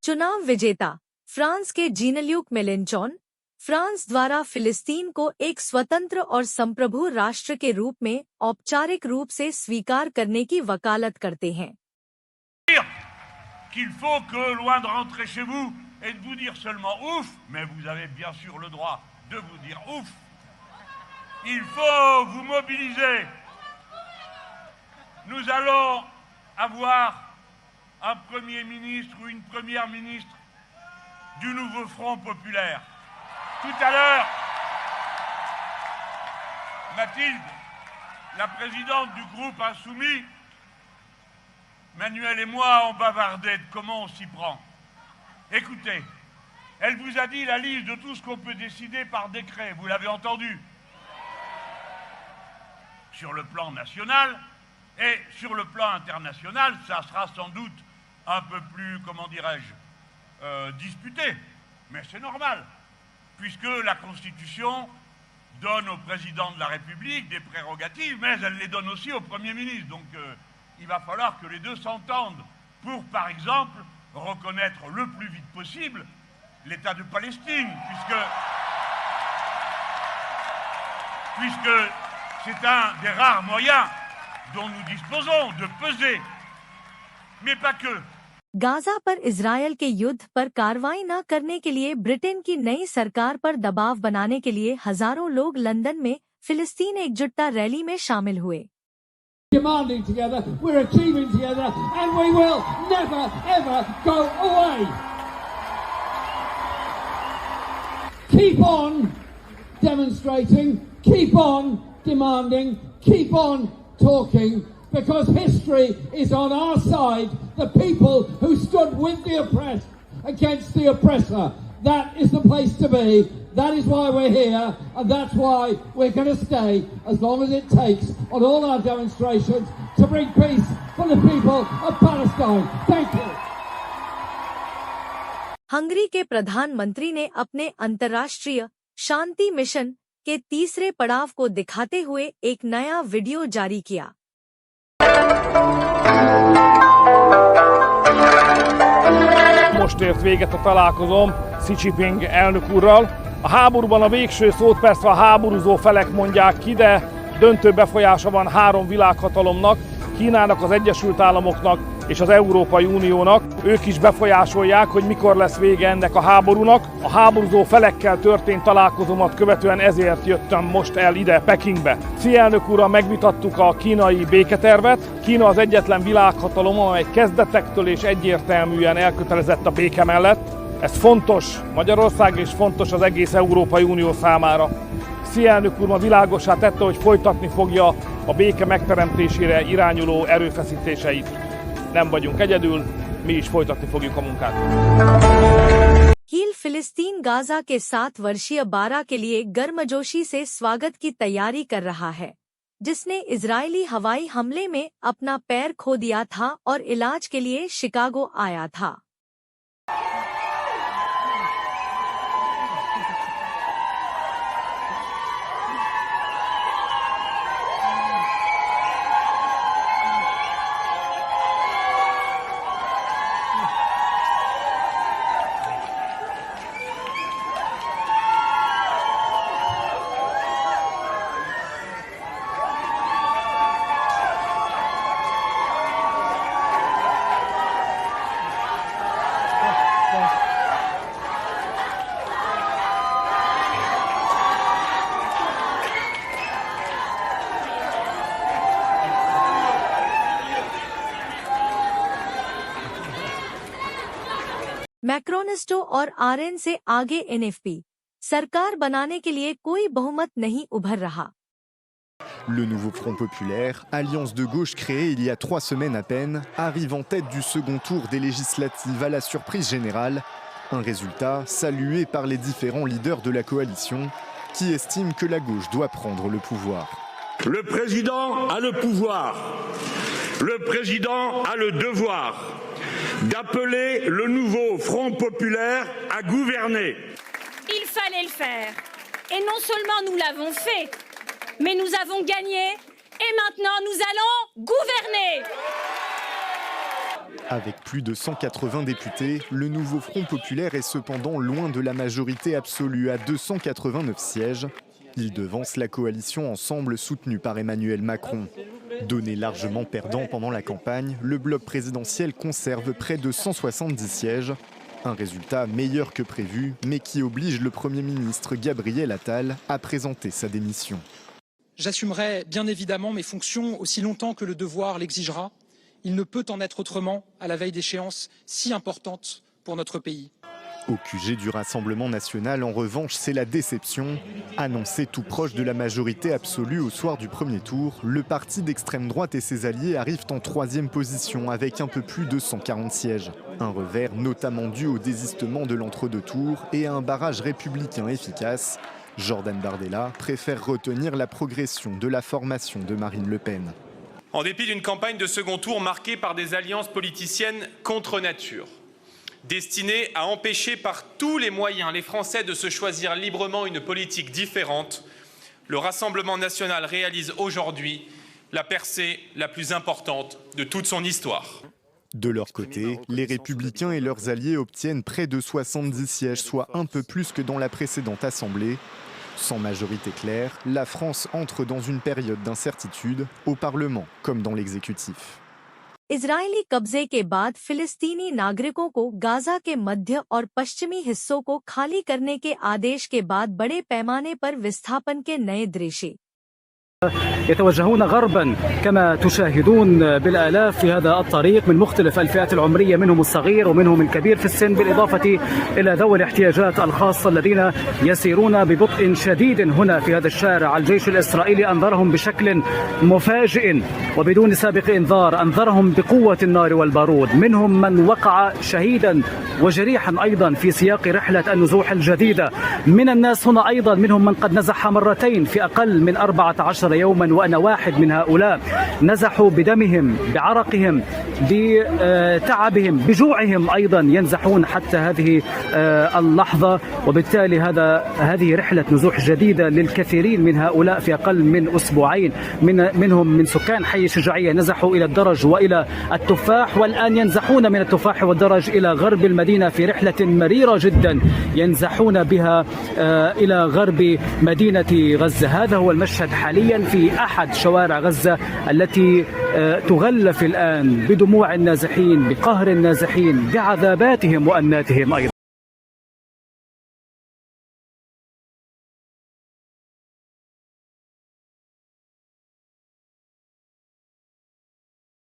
चुनाव विजेता फ्रांस के जीन-ल्यूक मेलेनचॉन फ्रांस द्वारा फिलिस्तीन को एक स्वतंत्र और संप्रभु राष्ट्र के रूप में औपचारिक रूप से स्वीकार करने की वकालत करते हैं। Qu'il faut que, loin de rentrer chez vous et de vous dire seulement ouf, mais vous avez bien sûr le droit de vous dire ouf, il faut vous mobiliser. Nous allons avoir un Premier ministre ou une Première ministre du nouveau Front populaire. Tout à l'heure, Mathilde, la présidente du groupe Insoumis, Manuel et moi, on bavardait de comment on s'y prend. Écoutez, elle vous a dit la liste de tout ce qu'on peut décider par décret, vous l'avez entendu. Sur le plan national et sur le plan international, ça sera sans doute un peu plus, comment dirais-je, disputé. Mais c'est normal, puisque la Constitution donne au président de la République des prérogatives, mais elle les donne aussi au Premier ministre. Donc il va falloir que les deux s'entendent pour, par exemple, reconnaître le plus vite possible l'État de Palestine, puisque c'est un des rares moyens dont nous disposons de peser, mais pas que. Gaza पर इजरायल के युद्ध पर कार्रवाई न करने के लिए ब्रिटेन की नई सरकार पर दबाव बनाने के लिए हजारों लोग लंदन में फिलिस्तीन एकजुटता रैली में शामिल हुए। Demanding together, we're achieving together, and we will never ever go away. Keep on demonstrating, keep on demanding, keep on talking, because history is on our side, the people who stood with the oppressed against the oppressor. That is the place to be. That is why we're here, and that's why we're going to stay as long as it takes on all our demonstrations to bring peace for the people of Palestine. Thank you. Hungary के प्रधानमंत्री ने अपने अंतर्राष्ट्रीय शांति मिशन के तीसरे पड़ाव को दिखाते हुए एक नया वीडियो जारी किया। Most ért véget a találkozóm Xi Jinping elnök úrral. A háborúban a végső szót persze a háborúzó felek mondják ki, de döntő befolyása van három világhatalomnak, Kínának, az Egyesült Államoknak és az Európai Uniónak. Ők is befolyásolják, hogy mikor lesz vége ennek a háborúnak. A háborúzó felekkel történt találkozómat követően ezért jöttem most el ide Pekingbe. Xi elnök úrral megvitattuk a kínai béketervet. Kína az egyetlen világhatalom, amely kezdetektől és egyértelműen elkötelezett a béke mellett. Ez fontos Magyarország és fontos az egész Európai Unió számára. Xi elnök úr ma világossá tette, hogy folytatni fogja a béke megteremtésére irányuló erőfeszítéseit. Nem vagyunk egyedül, mi is folytatni fogjuk a munkát. हील फिलिस्तीन Gaza के 7 वर्षीय बारा के लिए गर्मजोशी से स्वागत की तैयारी कर रहा है, जिसने इजरायली हवाई हमले में अपना पैर खो दिया था और इलाज के लिए शिकागो आया था। मैक्रोनिस्टो और आरएन से आगे एनएफपी सरकार बनाने के लिए कोई बहुमत नहीं उभर रहा। Le nouveau Front populaire, alliance de gauche créée il y a 3 semaines à peine, arrive en tête du second tour des législatives à la surprise générale. Un résultat salué par les différents leaders de la coalition qui estiment que la gauche doit prendre le pouvoir. Le président a le pouvoir. Le président a le devoir d'appeler le nouveau Front populaire à gouverner. Il fallait le faire. Et non seulement nous l'avons fait, mais nous avons gagné et maintenant nous allons gouverner. Avec plus de 180 députés, le nouveau Front populaire est cependant loin de la majorité absolue à 289 sièges. Il devance la coalition Ensemble soutenue par Emmanuel Macron. Donné largement perdant pendant la campagne, le bloc présidentiel conserve près de 170 sièges. Un résultat meilleur que prévu, mais qui oblige le Premier ministre Gabriel Attal à présenter sa démission. J'assumerai bien évidemment mes fonctions aussi longtemps que le devoir l'exigera. Il ne peut en être autrement à la veille d'échéances si importantes pour notre pays. Au QG du Rassemblement national, en revanche, c'est la déception. Annoncé tout proche de la majorité absolue au soir du premier tour, le parti d'extrême droite et ses alliés arrivent en 3e position avec un peu plus de 140 sièges. Un revers notamment dû au désistement de l'entre-deux tours et à un barrage républicain efficace. Jordan Bardella préfère retenir la progression de la formation de Marine Le Pen. En dépit d'une campagne de second tour marquée par des alliances politiciennes contre nature, destinées à empêcher par tous les moyens les Français de se choisir librement une politique différente, le Rassemblement national réalise aujourd'hui la percée la plus importante de toute son histoire. De leur côté, les Républicains et leurs alliés obtiennent près de 70 sièges, soit un peu plus que dans la précédente Assemblée. Sans majorité claire, la France entre dans une période d'incertitude, au Parlement comme dans l'exécutif. Israeli कब्जे के बाद फिलिस्तीनी नागरिकों को गाजा के मध्य और पश्चिमी हिस्सों को खाली करने के आदेश के बाद बड़े पैमाने पर विस्थापन के नए दृश्य يتوجهون غربا كما تشاهدون بالآلاف في هذا الطريق من مختلف الفئات العمرية، منهم الصغير ومنهم الكبير في السن، بالإضافة إلى ذوي الاحتياجات الخاصة الذين يسيرون ببطء شديد هنا في هذا الشارع. الجيش الإسرائيلي أنذرهم بشكل مفاجئ وبدون سابق إنذار، أنذرهم بقوة النار والبارود. منهم من وقع شهيدا وجريحا أيضا في سياق رحلة النزوح الجديدة. من الناس هنا أيضا منهم من قد نزح مرتين في أقل من 14 يوما، وأنا واحد من هؤلاء. نزحوا بدمهم، بعرقهم، بتعبهم، بجوعهم أيضا، ينزحون حتى هذه اللحظة. وبالتالي هذه رحلة نزوح جديدة للكثيرين من هؤلاء في أقل من أسبوعين. منهم من سكان حي الشجاعية نزحوا إلى الدرج وإلى التفاح، والآن ينزحون من التفاح والدرج إلى غرب المدينة في رحلة مريرة جدا ينزحون بها إلى غرب مدينة غزة. هذا هو المشهد حاليا في أحد شوارع غزة التي تغلف الآن بدموع النازحين، بقهر النازحين، بعذاباتهم وأناتهم أيضا.